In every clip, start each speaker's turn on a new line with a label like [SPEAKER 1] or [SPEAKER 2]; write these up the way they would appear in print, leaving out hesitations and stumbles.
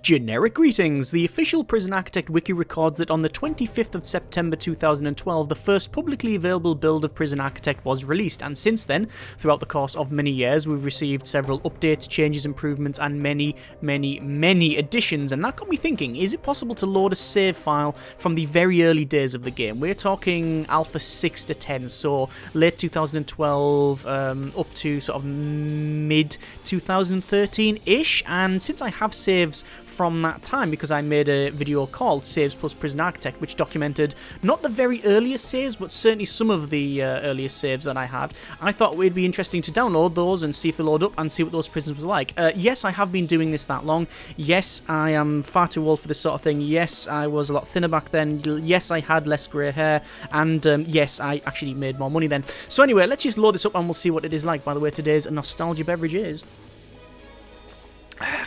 [SPEAKER 1] Generic greetings! The official Prison Architect wiki records that on the 25th of September 2012, the first publicly available build of Prison Architect was released, and since then, throughout the course of many years, we've received several updates, changes, improvements, and many additions, and that got me thinking, is it possible to load a save file from the very early days of the game? We're talking Alpha 6 to 10, so late 2012 up to sort of mid 2013-ish, and since I have saves from that time, because I made a video called Saves plus Prison Architect, which documented not the very earliest saves, but certainly some of the earliest saves that I had. I thought it would be interesting to download those and see if they load up and see what those prisons were like. Yes, I have been doing this that long. Yes, I am far too old for this sort of thing. Yes, I was a lot thinner back then. Yes, I had less grey hair. And yes, I actually made more money then. So anyway, let's just load this up and we'll see what it is like. By the way, today's nostalgia beverage is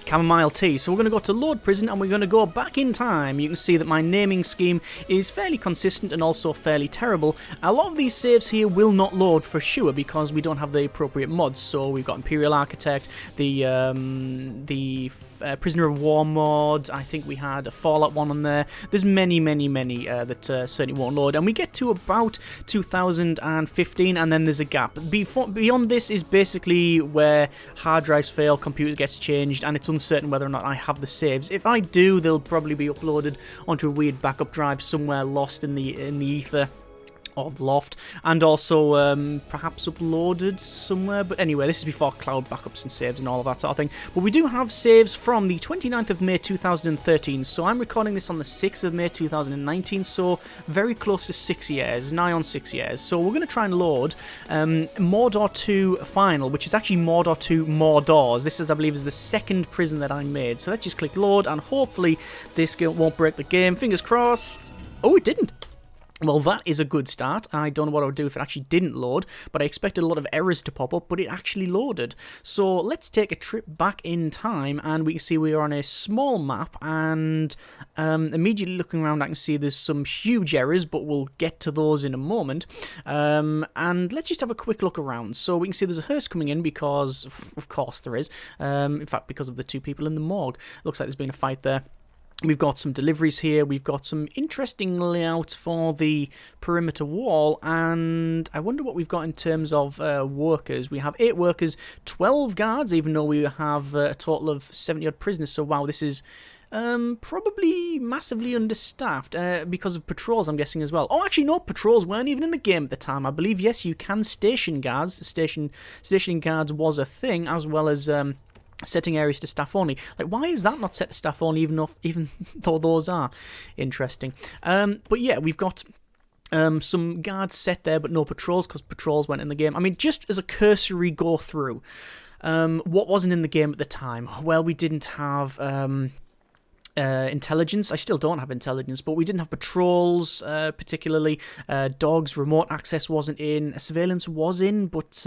[SPEAKER 1] chamomile tea. So we're going to go to load prison and we're going to go back in time. You can see that my naming scheme is fairly consistent and also fairly terrible. A lot of these saves here will not load for sure because we don't have the appropriate mods. So we've got Imperial Architect, the Prisoner of War mod. I think we had a Fallout one on there. There's many that certainly won't load. And we get to about 2015 and then there's a gap. Beyond this is basically where hard drives fail, computer gets changed, and it's uncertain whether or not I have the saves. If I do, they'll probably be uploaded onto a weird backup drive somewhere lost in the ether or the loft, and also perhaps uploaded somewhere. But anyway, this is before cloud backups and saves and all of that sort of thing. But we do have saves from the 29th of May 2013, so I'm recording this on the 6th of May 2019, so very close to 6 years, nigh on 6 years. So we're going to try and load Mordor 2 Final, which is actually Mordor 2 More Doors. This is, I believe, is the second prison that I made. So let's just click load, and hopefully this won't break the game. Fingers crossed. Oh, it didn't. Well, that is a good start. I don't know what I would do if it actually didn't load, but I expected a lot of errors to pop up, but it actually loaded. So let's take a trip back in time, and we can see we are on a small map, and immediately looking around I can see there's some huge errors, but we'll get to those in a moment. And let's just have a quick look around. So we can see there's a hearse coming in because, of course there is, in fact because of the two people in the morgue. Looks like there's been a fight there. We've got some deliveries here, we've got some interesting layouts for the perimeter wall, and I wonder what we've got in terms of workers. We have 8 workers, 12 guards, even though we have a total of 70-odd prisoners, so wow, this is probably massively understaffed because of patrols, I'm guessing, as well. Oh, actually, no, patrols weren't even in the game at the time. I believe, yes, you can station guards. Stationing guards was a thing, as well as setting areas to staff only. Like, why is that not set to staff only, even though those are interesting? But yeah, we've got some guards set there, but no patrols, because patrols went in the game. I mean, just as a cursory go through, what wasn't in the game at the time? Well, we didn't have intelligence. I still don't have intelligence, but we didn't have patrols particularly. Dogs, remote access wasn't in. Surveillance was in, but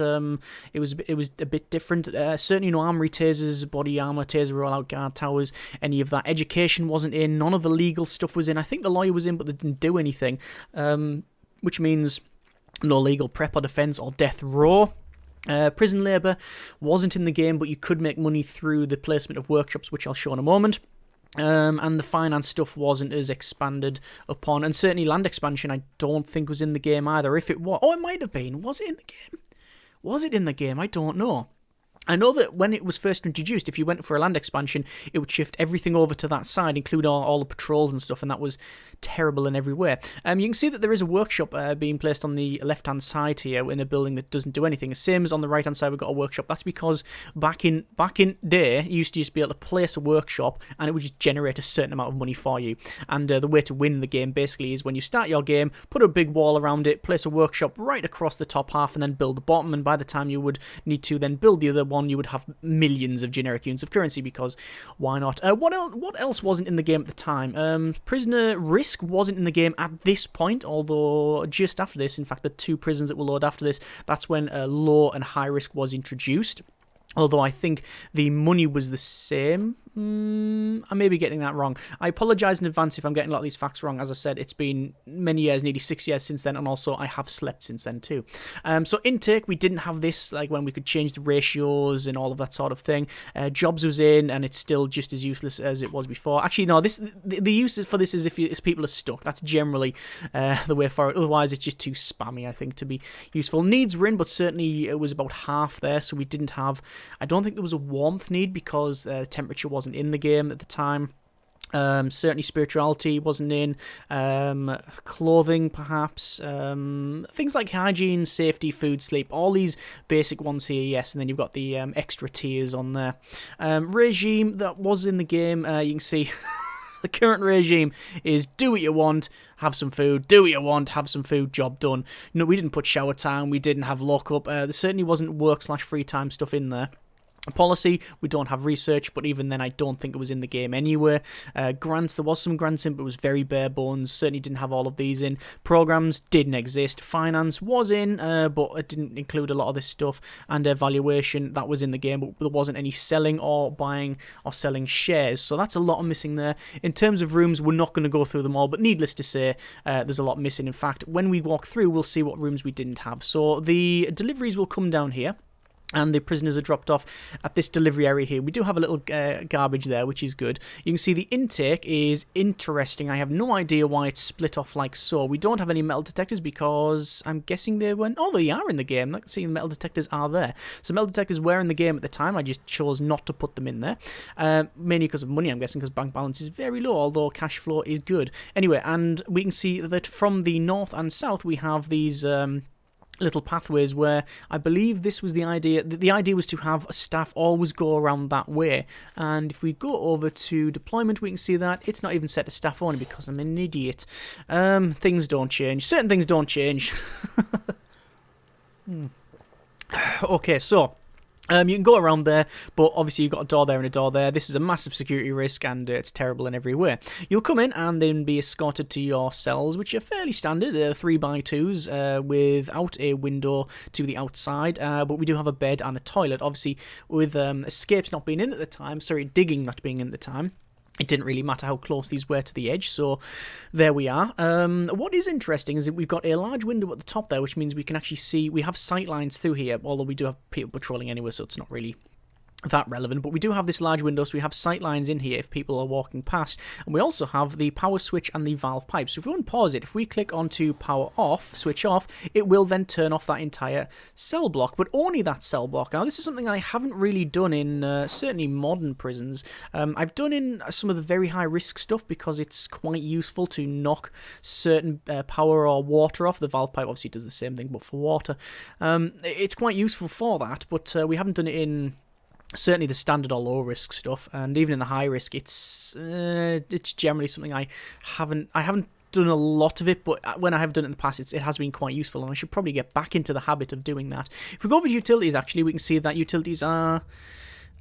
[SPEAKER 1] it was a bit different. Certainly no armory, tasers, body armor, taser rollout, guard towers, any of that. Education wasn't in. None of the legal stuff was in. I think the lawyer was in, but they didn't do anything, which means no legal prep or defense or death row. Prison labor wasn't in the game, but you could make money through the placement of workshops, which I'll show in a moment. And the finance stuff wasn't as expanded upon, and certainly land expansion I don't think was in the game either. If it was, oh, it might have been. Was it in the game? Was it in the game? I don't know. I know that when it was first introduced, if you went for a land expansion, it would shift everything over to that side, include all the patrols and stuff, and that was terrible in every way. You can see that there is a workshop being placed on the left-hand side here in a building that doesn't do anything. Same as on the right-hand side, we've got a workshop. That's because back in day, you used to just be able to place a workshop, and it would just generate a certain amount of money for you. And the way to win the game, basically, is when you start your game, put a big wall around it, place a workshop right across the top half, and then build the bottom, and by the time you would need to then build the other one, you would have millions of generic units of currency, because why not? What else wasn't in the game at the time? Prisoner Risk wasn't in the game at this point, although just after this, in fact the 2 prisons that will load after this, that's when low and high risk was introduced. Although I think the money was the same. I may be getting that wrong. I apologise in advance if I'm getting a lot of these facts wrong. As I said, it's been many years, nearly 6 years since then, and also I have slept since then too. So intake, we didn't have this, like when we could change the ratios and all of that sort of thing. Jobs was in, and it's still just as useless as it was before. Actually, no, the use for this is if people are stuck. That's generally the way for it. Otherwise, it's just too spammy, I think, to be useful. Needs were in, but certainly it was about half there, so we didn't have... I don't think there was a warmth need because temperature wasn't in the game at the time. Certainly spirituality wasn't in. Clothing, perhaps. Things like hygiene, safety, food, sleep. All these basic ones here, yes. And then you've got the extra tiers on there. Regime, that was in the game. You can see... The current regime is do what you want, have some food, do what you want, have some food, job done. No, we didn't put shower time, we didn't have lockup. There certainly wasn't work/free time stuff in there. Policy, we don't have research, but even then I don't think it was in the game anywhere. Grants, there was some grants in, but it was very bare bones. Certainly didn't have all of these in. Programs didn't exist. Finance was in, but it didn't include a lot of this stuff. And valuation, that was in the game, but there wasn't any selling or buying or selling shares. So that's a lot missing there. In terms of rooms, we're not going to go through them all, but needless to say, there's a lot missing. In fact, when we walk through, we'll see what rooms we didn't have. So the deliveries will come down here. And the prisoners are dropped off at this delivery area here. We do have a little garbage there, which is good. You can see the intake is interesting. I have no idea why it's split off like so. We don't have any metal detectors because I'm guessing they weren't... Oh, they are in the game. Let's see, the metal detectors are there. So metal detectors were in the game at the time. I just chose not to put them in there. Mainly because of money, I'm guessing, because bank balance is very low, although cash flow is good. Anyway, and we can see that from the north and south, we have these... little pathways where I believe this was the idea. The idea was to have staff always go around that way. And if we go over to deployment, we can see that it's not even set to staff only because I'm an idiot. Things don't change. Certain things don't change. Okay, so... you can go around there, but obviously you've got a door there and a door there. This is a massive security risk, and it's terrible in every way. You'll come in and then be escorted to your cells, which are fairly standard, 3x2s, without a window to the outside, but we do have a bed and a toilet. Obviously, with escapes not being in at the time, digging not being in at the time, it didn't really matter how close these were to the edge, so there we are. What is interesting is that we've got a large window at the top there, which means we can actually see, we have sight lines through here, although we do have people patrolling anyway, so it's not really that relevant, but we do have this large window, so we have sight lines in here if people are walking past, and we also have the power switch and the valve pipe. So if we unpause it, if we click onto power off, switch off, it will then turn off that entire cell block, but only that cell block. Now this is something I haven't really done in certainly modern prisons. I've done in some of the very high risk stuff because it's quite useful to knock certain power or water off. The valve pipe obviously does the same thing but for water. It's quite useful for that, but we haven't done it in certainly the standard or low risk stuff, and even in the high risk, it's generally something I haven't done a lot of it, but when I have done it in the past, it has been quite useful, and I should probably get back into the habit of doing that. If we go over to utilities, actually, we can see that utilities are...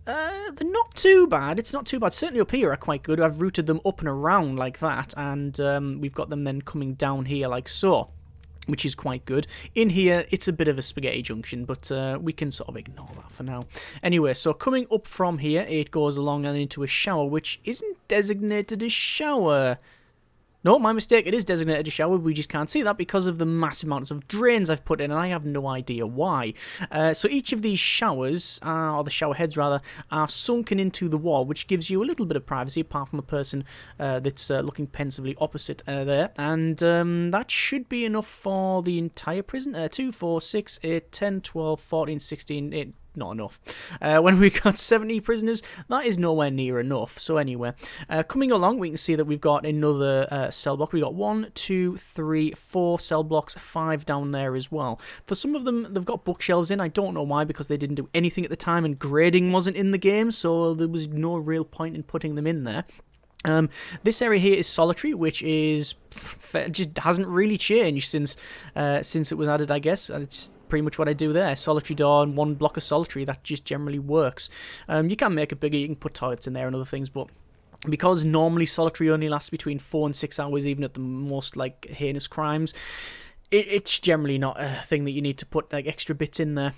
[SPEAKER 1] they're not too bad. It's not too bad. Certainly up here are quite good. I've routed them up and around like that, and we've got them then coming down here like so, which is quite good. In here, it's a bit of a spaghetti junction, but we can sort of ignore that for now. Anyway, so coming up from here, it goes along and into a shower, which isn't designated as shower. No, my mistake, it is designated a shower, we just can't see that because of the massive amounts of drains I've put in, and I have no idea why. So each of these showers, or the shower heads rather, are sunken into the wall, which gives you a little bit of privacy, apart from a person that's looking pensively opposite there, and that should be enough for the entire prison. 2, 4, 6, 8, 10, 12, 14, 16, not enough. When we got 70 prisoners, that is nowhere near enough. So anyway, coming along, we can see that we've got another cell block. We've got 1, 2, 3, 4 cell blocks, 5 down there as well. For some of them, they've got bookshelves in. I don't know why, because they didn't do anything at the time, and grading wasn't in the game, so there was no real point in putting them in there. This area here is solitary, which is just hasn't really changed since it was added, I guess. It's pretty much what I do there. Solitary door and 1 block of solitary. That just generally works. You can make it bigger. You can put toilets in there and other things, but because normally solitary only lasts between 4 and 6 hours, even at the most like heinous crimes, it's generally not a thing that you need to put like extra bits in there.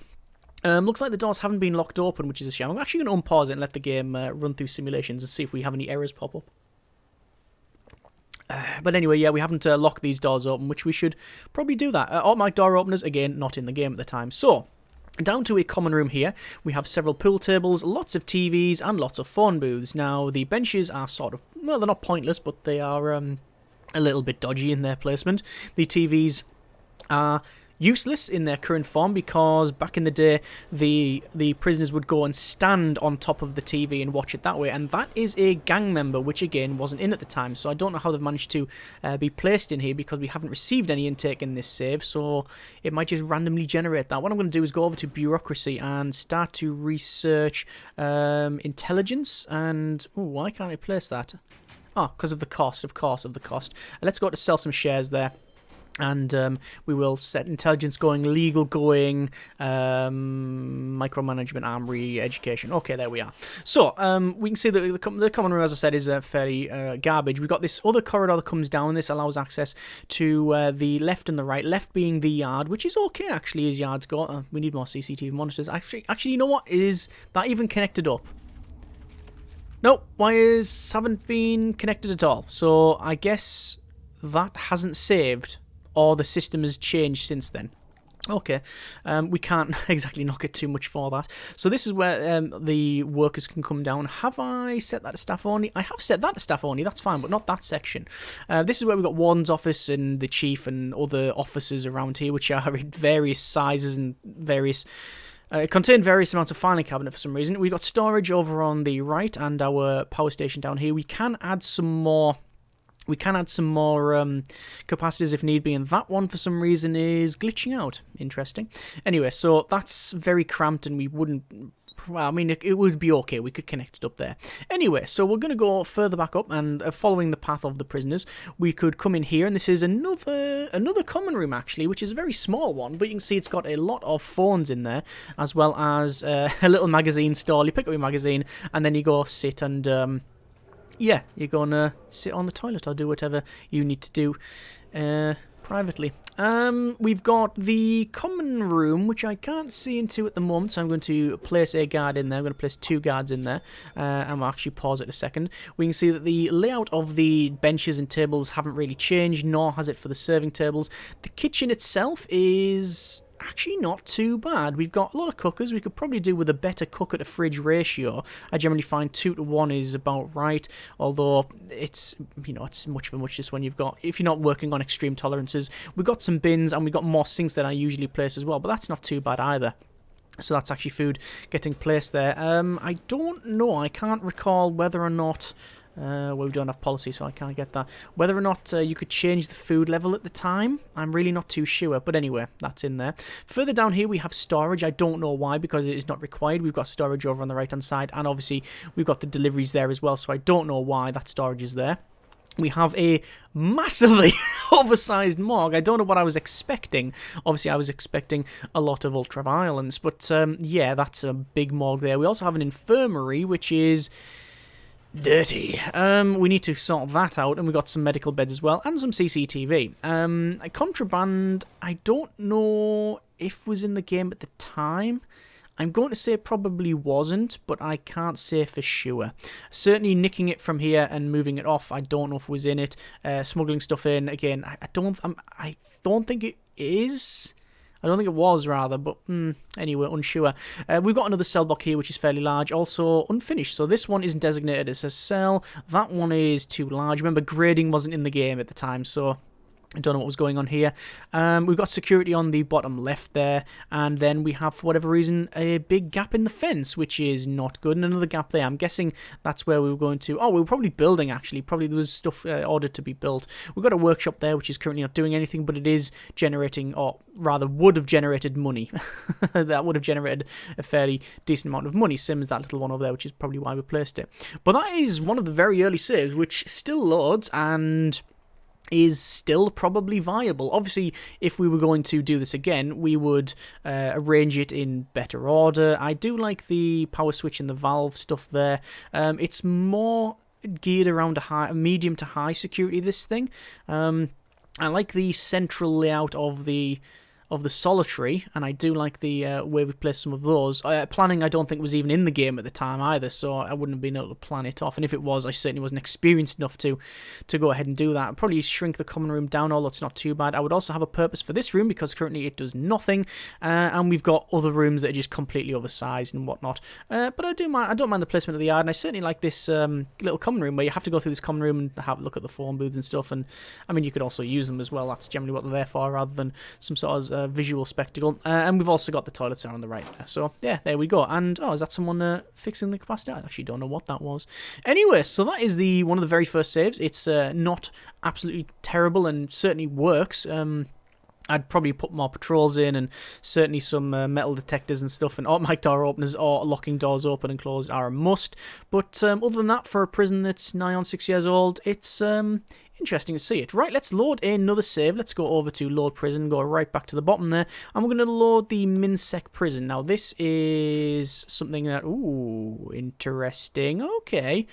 [SPEAKER 1] Looks like the doors haven't been locked open, which is a shame. I'm actually going to unpause it and let the game run through simulations and see if we have any errors pop up. But anyway, yeah, we haven't locked these doors open, which we should probably do that. Automatic door openers, again, not in the game at the time. So, down to a common room here, we have several pool tables, lots of TVs, and lots of phone booths. Now, the benches are sort of, well, they're not pointless, but they are a little bit dodgy in their placement. The TVs are useless in their current form because back in the day the prisoners would go and stand on top of the TV and watch it that way, and that is a gang member, which again wasn't in at the time, so I don't know how they've managed to be placed in here because we haven't received any intake in this save, so it might just randomly generate that. What I'm going to do is go over to bureaucracy and start to research intelligence, and why can't I place that? Oh, because of the cost, of course, of the cost. Let's go to sell some shares there. And we will set intelligence going, legal going, micromanagement, armory, education. Okay, there we are. So we can see that the common room, as I said, is fairly garbage. We've got this other corridor that comes down. This allows access to the left and the right. Left being the yard, which is okay, actually, as yards go. We need more CCTV monitors. Actually, you know what? Is that even connected up? Nope, wires haven't been connected at all. So I guess that hasn't saved, or the system has changed since then. Okay, we can't exactly knock it too much for that. So this is where the workers can come down. Have I set that to staff only? I have set that to staff only, that's fine, but not that section. This is where we've got Warden's office and the chief and other officers around here, which are in various sizes and various... contain various amounts of filing cabinet for some reason. We've got storage over on the right and our power station down here. We can add some more... capacities if need be, and that one for some reason is glitching out. Interesting. Anyway, so that's very cramped and we wouldn't... Well, I mean, it would be okay. We could connect it up there. Anyway, so we're going to go further back up and following the path of the prisoners, we could come in here, and this is another common room, actually, which is a very small one, but you can see it's got a lot of phones in there, as well as a little magazine stall. You pick up your magazine, and then you go sit and... yeah, you're going to sit on the toilet or do whatever you need to do privately. We've got the common room, which I can't see into at the moment, so I'm going to place a guard in there. I'm going to place 2 guards in there, and we'll actually pause it a second. We can see that the layout of the benches and tables haven't really changed, nor has it for the serving tables. The kitchen itself is... actually not too bad. We've got a lot of cookers. We could probably do with a better cooker to fridge ratio. I generally find 2 to 1 is about right, although it's, you know, it's much of a muchness when you've got, if you're not working on extreme tolerances. We've got some bins and we've got more sinks than I usually place as well, but that's not too bad either. So that's actually food getting placed there. I don't know. I can't recall whether or not... well, we don't have policy, so I can't get that. Whether or not you could change the food level at the time, I'm really not too sure. But anyway, that's in there. Further down here, we have storage. I don't know why, because it is not required. We've got storage over on the right-hand side, and obviously we've got the deliveries there as well, so I don't know why that storage is there. We have a massively oversized morgue. I don't know what I was expecting. Obviously, I was expecting a lot of ultra-violence, but yeah, that's a big morgue there. We also have an infirmary, which is... dirty. We need to sort that out, and we've got some medical beds as well, and some CCTV. Contraband, I don't know if was in the game at the time. I'm going to say it probably wasn't, but I can't say for sure. Certainly nicking it from here and moving it off, I don't know if it was in it. Smuggling stuff in, again, I don't think it is. I don't think it was, rather, but anyway, unsure. We've got another cell block here, which is fairly large, also unfinished. So this one isn't designated as a cell. That one is too large. Remember, grading wasn't in the game at the time, so... I don't know what was going on here. We've got security on the bottom left there, and then we have, for whatever reason, a big gap in the fence, which is not good, and another gap there. I'm guessing that's where we were going to... Oh, we were probably building, actually. Probably there was stuff ordered to be built. We've got a workshop there, which is currently not doing anything, but it is generating, or rather would have generated money. That would have generated a fairly decent amount of money, same as that little one over there, which is probably why we placed it. But that is one of the very early saves, which still loads, and... is still probably viable. Obviously, if we were going to do this again, we would arrange it in better order. I do like the power switch and the valve stuff there. It's more geared around a medium to high security, this thing. I like the central layout of the of the solitary, and I do like the way we placed some of those. Planning, I don't think, was even in the game at the time either, so I wouldn't have been able to plan it off. And if it was, I certainly wasn't experienced enough to go ahead and do that. I'd probably shrink the common room down, although it's not too bad. I would also have a purpose for this room, because currently it does nothing, and we've got other rooms that are just completely oversized and whatnot. But I don't mind the placement of the yard, and I certainly like this little common room where you have to go through this common room and have a look at the phone booths and stuff. And I mean, you could also use them as well. That's generally what they're there for, rather than some sort of visual spectacle. And we've also got the toilets there on the right there. So yeah, there we go. And oh, is that someone fixing the capacitor? I actually don't know what that was. Anyway, so that is one of the very first saves. It's not absolutely terrible and certainly works. I'd probably put more patrols in, and certainly some metal detectors and stuff, and automatic door openers or locking doors open and closed are a must. But other than that, for a prison that's nigh on 6 years old, it's interesting to see it. Right, let's load another save. Let's go over to load prison, go right back to the bottom there, and we're going to load the Minsec prison. Now, this is something that, ooh, interesting. Okay,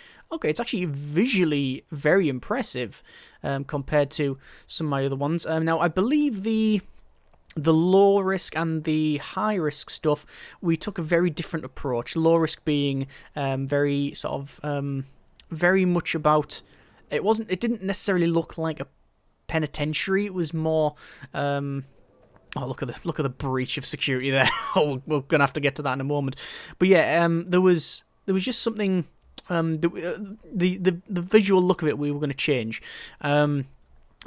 [SPEAKER 1] it's actually visually very impressive compared to some of my other ones. Now, I believe the low risk and the high risk stuff, we took a very different approach. Low risk being very sort of very much about. It didn't necessarily look like a penitentiary. It was more. Oh, look at the breach of security there. Oh, we're gonna have to get to that in a moment. But yeah, there was just something. The visual look of it we were going to change.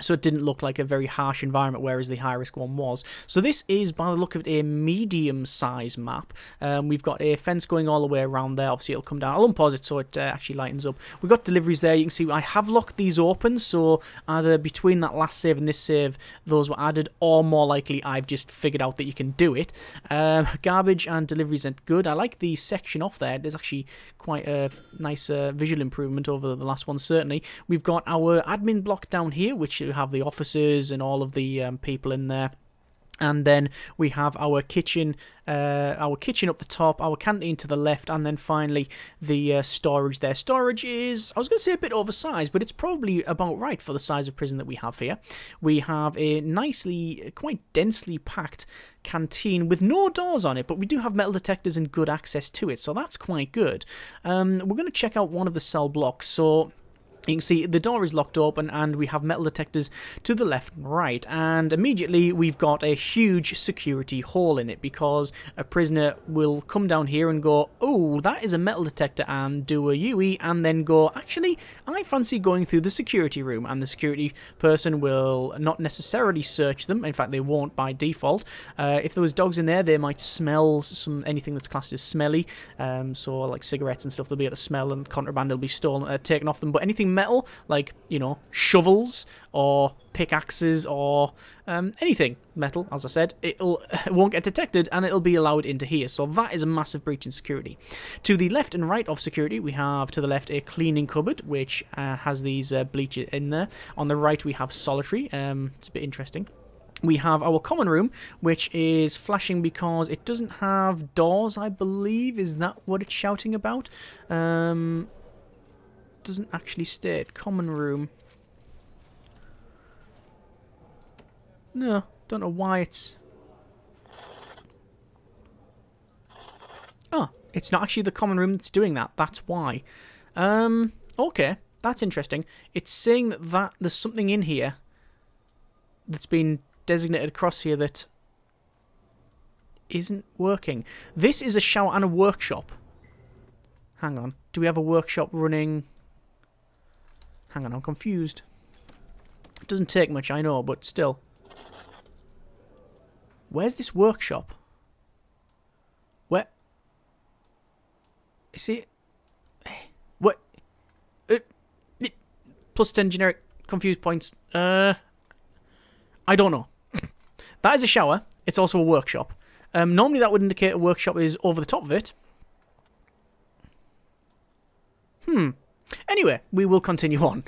[SPEAKER 1] So it didn't look like a very harsh environment, whereas the high-risk one was. So this is, by the look of it, a medium-sized map. We've got a fence going all the way around there. Obviously, it'll come down. I'll unpause it so it actually lightens up. We've got deliveries there. You can see I have locked these open, so either between that last save and this save, those were added, or more likely, I've just figured out that you can do it. Garbage and deliveries are good. I like the section off there. There's actually quite a nice visual improvement over the last one, certainly. We've got our admin block down here, which have the offices and all of the people in there. And then we have our kitchen up the top, our canteen to the left, and then finally the storage there. Storage is, I was going to say a bit oversized, but it's probably about right for the size of prison that we have here. We have a nicely, quite densely packed canteen with no doors on it, but we do have metal detectors and good access to it, so that's quite good. We're going to check out one of the cell blocks. So you can see the door is locked open, and we have metal detectors to the left and right, and immediately we've got a huge security hole in it, because a prisoner will come down here and go, oh, that is a metal detector, and do a UE, and then go, actually, I fancy going through the security room, and the security person will not necessarily search them. In fact, they won't by default. If there was dogs in there, they might smell anything that's classed as smelly, so like cigarettes and stuff, they'll be able to smell, and contraband will be stolen, taken off them. But anything metal, like, shovels or pickaxes or anything metal, as I said, it won't get detected, and it'll be allowed into here. So that is a massive breach in security. To the left and right of security, we have to the left a cleaning cupboard, which has these bleachers in there. On the right, we have solitary. It's a bit interesting. We have our common room, which is flashing because it doesn't have doors, I believe. Is that what it's shouting about? Doesn't actually state. Common room. No, don't know why it's... Oh, it's not actually the common room that's doing that. That's why. Okay, that's interesting. It's saying that there's something in here that's been designated across here that isn't working. This is a shower and a workshop. Hang on. Do we have a workshop running? Hang on, I'm confused. It doesn't take much, I know, but still. Where's this workshop? Where? Is it? What? Plus 10 generic confused points. I don't know. That is a shower. It's also a workshop. Normally that would indicate a workshop is over the top of it. Anyway, we will continue on.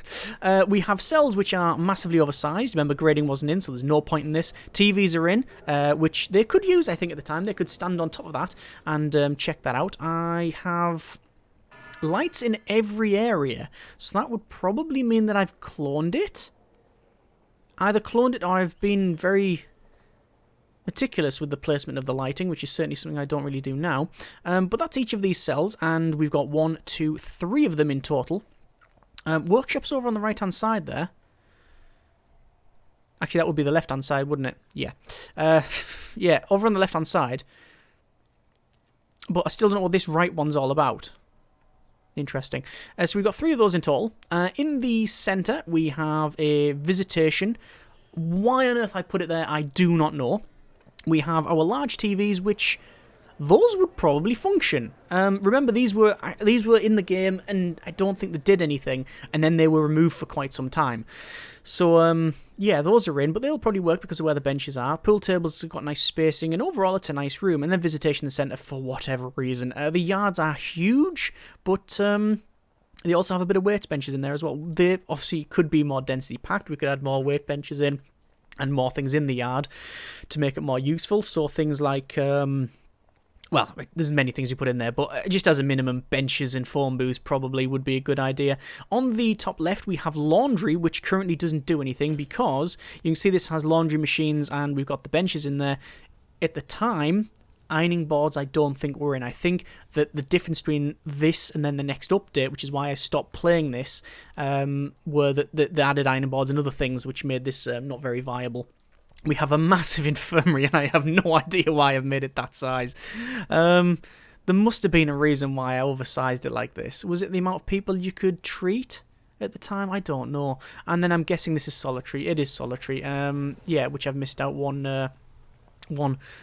[SPEAKER 1] We have cells which are massively oversized. Remember, grading wasn't in, so there's no point in this. TVs are in, which they could use, I think, at the time. They could stand on top of that and check that out. I have lights in every area, so that would probably mean that I've cloned it. Either cloned it or I've been very meticulous with the placement of the lighting, which is certainly something I don't really do now. But that's each of these cells, and we've got 1, 2, 3 of them in total. Workshop's over on the right-hand side there. Actually, that would be the left-hand side, wouldn't it? Yeah. Yeah, over on the left-hand side. But I still don't know what this right one's all about. Interesting. So we've got 3 of those in total. In the centre, we have a visitation. Why on earth I put it there, I do not know. We have our large TVs, which those would probably function. Remember, these were in the game, and I don't think they did anything, and then they were removed for quite some time. So, yeah, those are in, but they'll probably work because of where the benches are. Pool tables have got nice spacing, and overall it's a nice room. And then visitation centre, for whatever reason. The yards are huge, but they also have a bit of weight benches in there as well. They obviously could be more densely packed. We could add more weight benches in and more things in the yard to make it more useful. So things like... well, there's many things you put in there, but just as a minimum, benches and phone booths probably would be a good idea. On the top left, we have laundry, which currently doesn't do anything because you can see this has laundry machines and we've got the benches in there. At the time, ironing boards I don't think were in. I think that the difference between this and then the next update, which is why I stopped playing this, were the added ironing boards and other things which made this not very viable. We have a massive infirmary, and I have no idea why I've made it that size. There must have been a reason why I oversized it like this. Was it the amount of people you could treat at the time? I don't know. And then I'm guessing this is solitary. It is solitary. Yeah, which I've missed out one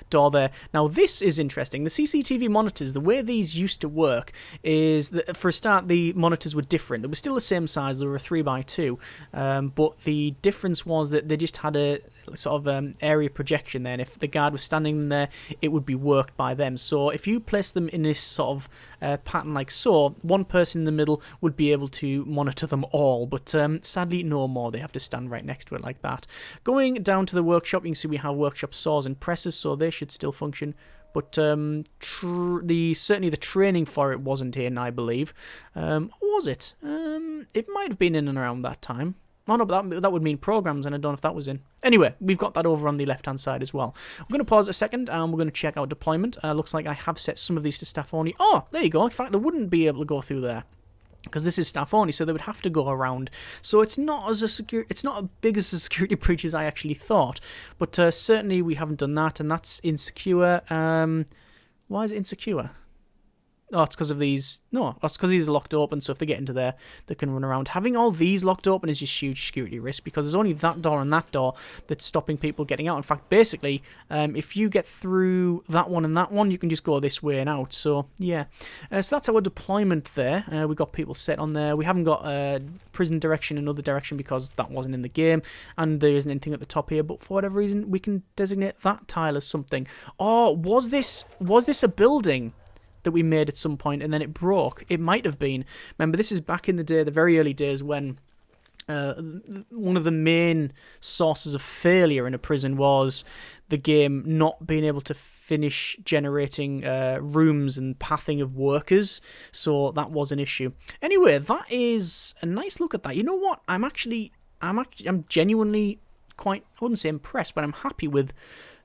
[SPEAKER 1] door there. Now this is interesting. The CCTV monitors, the way these used to work is that for a start the monitors were different. They were still the same size, they were a 3x2, but the difference was that they just had a sort of area projection there, and if the guard was standing there it would be worked by them. So if you place them in this sort of pattern like so, one person in the middle would be able to monitor them all, but sadly no more. They have to stand right next to it like that. Going down to the workshop, you can see we have workshop saws and presses, so they should still function, but certainly the training for it wasn't in, I believe. Or was it? It might have been in and around that time. Oh no, but that would mean programs, and I don't know if that was in. Anyway, we've got that over on the left-hand side as well. I'm going to pause a second, and we're going to check out deployment. Looks like I have set some of these to staff only. Oh, there you go. In fact, they wouldn't be able to go through there, because this is staff only, so they would have to go around. So it's not as big as a security breach as I actually thought, but certainly we haven't done that, and that's insecure. Why is it insecure? Oh, it's because of these. No, it's because these are locked open, so if they get into there, they can run around. Having all these locked open is just huge security risk, because there's only that door and that door that's stopping people getting out. In fact, basically, if you get through that one and that one, you can just go this way and out. So, yeah. So that's our deployment there. We've got people set on there. We haven't got prison direction and other direction because that wasn't in the game, and there isn't anything at the top here, but for whatever reason, we can designate that tile as something. Oh, was this a building that we made at some point and then it broke? It might have been. Remember, this is back in the day, the very early days, when one of the main sources of failure in a prison was the game not being able to finish generating rooms and pathing of workers, so that was an issue. Anyway, that is a nice look at that. You know what? I'm genuinely quite, I wouldn't say impressed, but I'm happy with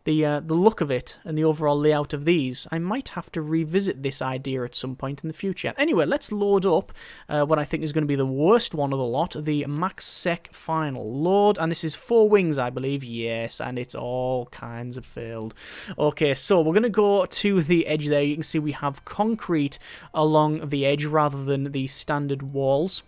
[SPEAKER 1] the look of it and the overall layout of these. I might have to revisit this idea at some point in the future. Anyway, let's load up what I think is going to be the worst one of the lot, the Max Sec Final load, and this is 4 wings, I believe. Yes, and it's all kinds of failed. Okay, so we're going to go to the edge there. You can see we have concrete along the edge rather than the standard walls.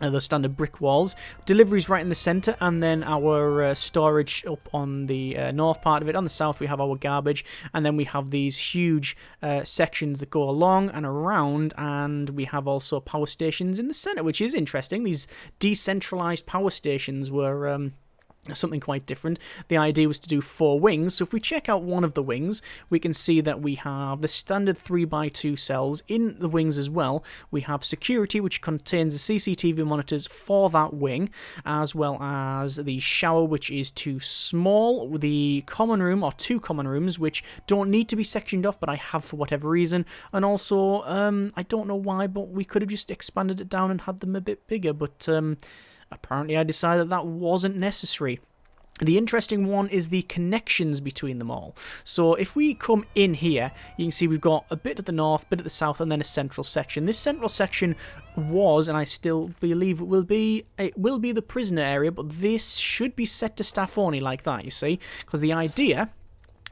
[SPEAKER 1] The standard brick walls. Deliveries right in the centre, and then our storage up on the north part of it. On the south we have our garbage, and then we have these huge sections that go along and around, and we have also power stations in the centre, which is interesting. These decentralised power stations were something quite different. The idea was to do 4 wings, so if we check out one of the wings, we can see that we have the standard 3x2 cells in the wings as well. We have security, which contains the CCTV monitors for that wing, as well as the shower, which is too small, the common room, or 2 common rooms, which don't need to be sectioned off, but I have for whatever reason, and also, I don't know why, but we could have just expanded it down and had them a bit bigger, but apparently I decided that wasn't necessary. The interesting one is the connections between them all. So if we come in here, you can see we've got a bit at the north, bit at the south, and then a central section. This central section was, and I still believe it will be the prisoner area, but this should be set to staff only like that, you see, because the idea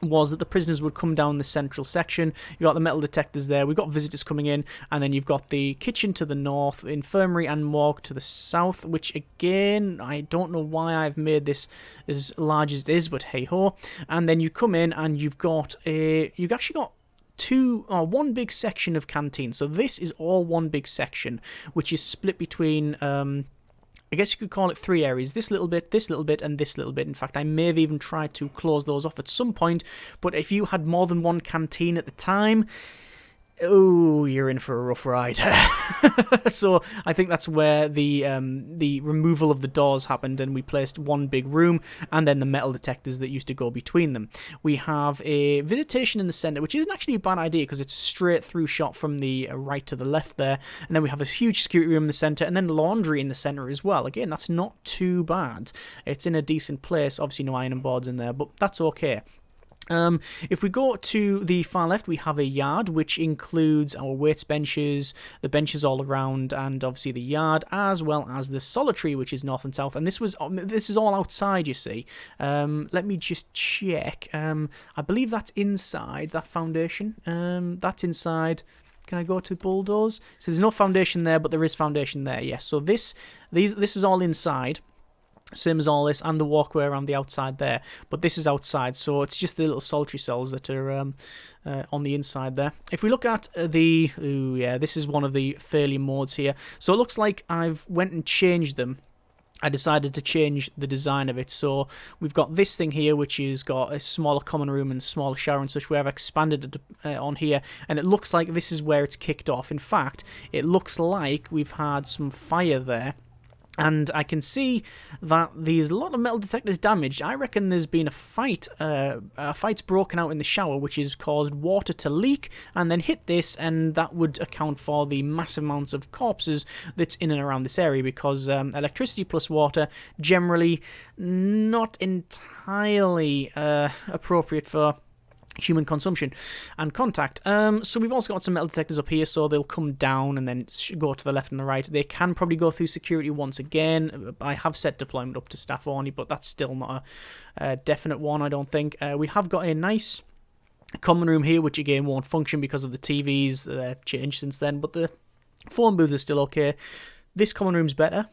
[SPEAKER 1] was that the prisoners would come down the central section. You've got the metal detectors there, we've got visitors coming in, and then you've got the kitchen to the north, infirmary and morgue to the south, which again, I don't know why I've made this as large as it is, but hey-ho. And then you come in and you've actually got one big section of canteen. So this is all one big section, which is split between I guess you could call it 3 areas. This little bit, and this little bit. In fact, I may have even tried to close those off at some point, but if you had more than one canteen at the time, oh, you're in for a rough ride. So I think that's where the removal of the doors happened, and we placed one big room and then the metal detectors that used to go between them. We have a visitation in the centre, which isn't actually a bad idea because it's a straight through shot from the right to the left there, and then we have a huge security room in the centre, and then laundry in the centre as well. Again, that's not too bad. It's in a decent place. Obviously no ironing boards in there, but that's okay. If we go to the far left, we have a yard, which includes our weights benches, the benches all around, and obviously the yard, as well as the solitary, which is north and south. And this is all outside, you see. Let me just check. I believe that's inside, that foundation. That's inside. Can I go to bulldoze? So there's no foundation there, but there is foundation there, yes. So this is all inside. Same as all this, and the walkway around the outside there. But this is outside, so it's just the little solitary cells that are on the inside there. If we look at this is one of the failure modes here. So it looks like I've went and changed them. I decided to change the design of it. So we've got this thing here, which has got a smaller common room and smaller shower and such, where I've expanded it on here, and it looks like this is where it's kicked off. In fact, it looks like we've had some fire there. And I can see that there's a lot of metal detectors damaged. I reckon there's been a fight. A fight's broken out in the shower, which has caused water to leak and then hit this, and that would account for the massive amounts of corpses that's in and around this area, because electricity plus water generally not entirely appropriate for human consumption and contact. So we've also got some metal detectors up here, so they'll come down and then go to the left and the right. They can probably go through security once again. I have set deployment up to staff only, but that's still not a definite one, I don't think. We have got a nice common room here, which again won't function because of the TVs. They've changed since then, but the phone booths are still okay. This common room's better.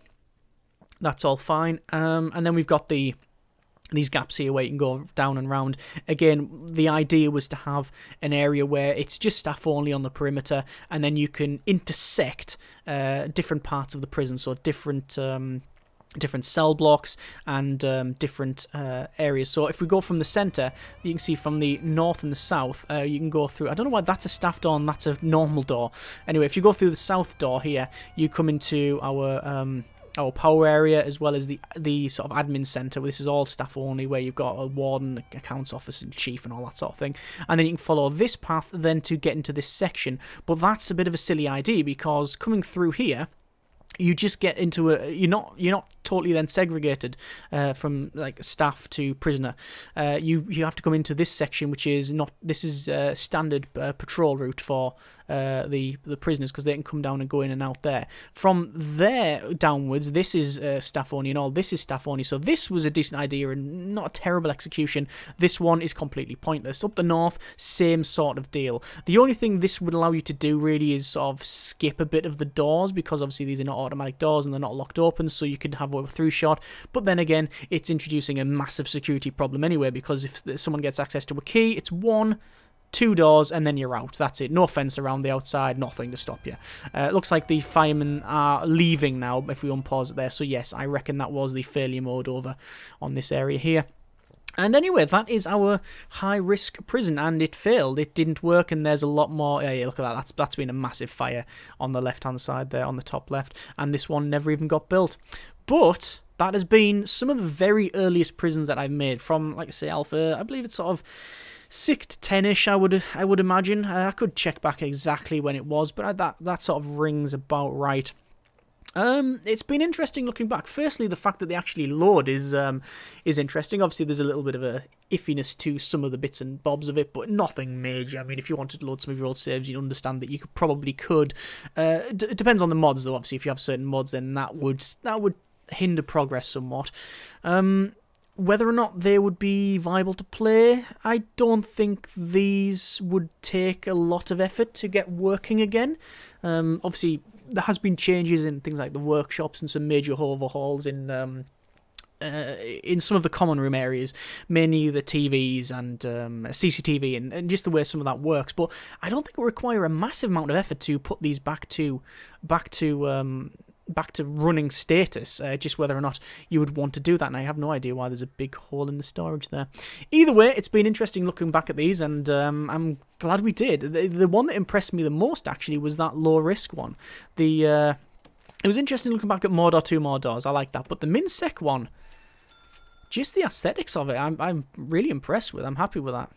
[SPEAKER 1] That's all fine. And then we've got these gaps here where you can go down and round. Again, the idea was to have an area where it's just staff only on the perimeter, and then you can intersect different parts of the prison, so different cell blocks and different areas. So if we go from the centre, you can see from the north and the south, you can go through. I don't know why that's a staff door and that's a normal door. Anyway, if you go through the south door here, you come into our power area, as well as the sort of admin centre. This is all staff only, where you've got a warden, accounts officer, and chief, and all that sort of thing. And then you can follow this path then to get into this section. But that's a bit of a silly idea, because coming through here, you just get into you're not totally then segregated from like staff to prisoner. You have to come into this section, which is not. This is standard patrol route for the prisoners, because they can come down and go in and out there. From there downwards, this is staff only, and all this is staff only. So this was a decent idea and not a terrible execution. This one is completely pointless. Up the north, same sort of deal. The only thing this would allow you to do really is sort of skip a bit of the doors, because obviously these are not automatic doors and they're not locked open, so you could have a through shot. But then again, it's introducing a massive security problem anyway, because if someone gets access to a key, it's 1, 2 doors, and then you're out. That's it. No fence around the outside, nothing to stop you. It looks like the firemen are leaving now, if we unpause it there. So yes, I reckon that was the failure mode over on this area here. And anyway, that is our high-risk prison, and it failed. It didn't work, and there's a lot more. Yeah, look at that. That's been a massive fire on the left-hand side there, on the top left, and this one never even got built. But that has been some of the very earliest prisons that I've made from, like I say, Alpha. I believe it's sort of 6 to 10-ish, I would imagine. I could check back exactly when it was, but that sort of rings about right. It's been interesting looking back. Firstly, the fact that they actually load is interesting. Obviously, there's a little bit of a iffiness to some of the bits and bobs of it, but nothing major. I mean, if you wanted to load some of your old saves, you'd understand that you probably could. It depends on the mods, though. Obviously, if you have certain mods, then that would hinder progress somewhat. Whether or not they would be viable to play, I don't think these would take a lot of effort to get working again. Obviously, there has been changes in things like the workshops and some major overhauls in some of the common room areas, mainly the TVs and CCTV and just the way some of that works. But I don't think it will require a massive amount of effort to put these back to running status, just whether or not you would want to do that, and I have no idea why there's a big hole in the storage there. Either way, it's been interesting looking back at these, and I'm glad we did. The one that impressed me the most, actually, was that low-risk one. It was interesting looking back at Mordor 2 Mordors, I like that, but the Minsec one, just the aesthetics of it, I'm really impressed with. I'm happy with that.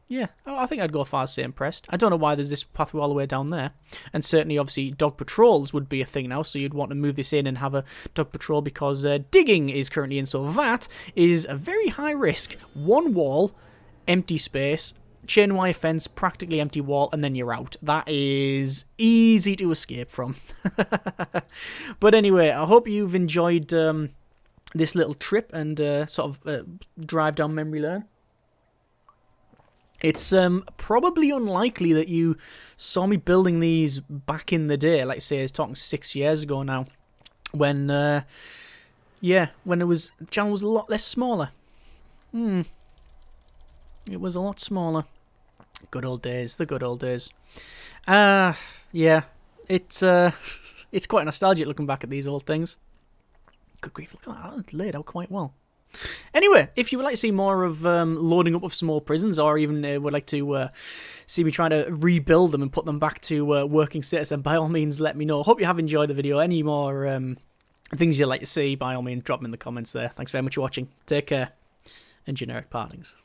[SPEAKER 1] Yeah, I think I'd go far as say impressed. I don't know why there's this pathway all the way down there. And certainly, obviously, dog patrols would be a thing now, so you'd want to move this in and have a dog patrol because digging is currently in, so that is a very high risk. One wall, empty space, chain wire fence, practically empty wall, and then you're out. That is easy to escape from. But anyway, I hope you've enjoyed this little trip and sort of drive down memory lane. It's probably unlikely that you saw me building these back in the day, like say, I was talking 6 years ago now, when, when the channel was a lot less smaller. It was a lot smaller. Good old days, the good old days. Yeah, it's quite nostalgic looking back at these old things. Good grief, look at that, it's laid out quite well. Anyway, if you would like to see more of loading up of small prisons, or even would like to see me trying to rebuild them and put them back to working status, then by all means let me know. Hope you have enjoyed the video. Any more things you'd like to see, by all means drop them in the comments there. Thanks very much for watching. Take care, and generic partings.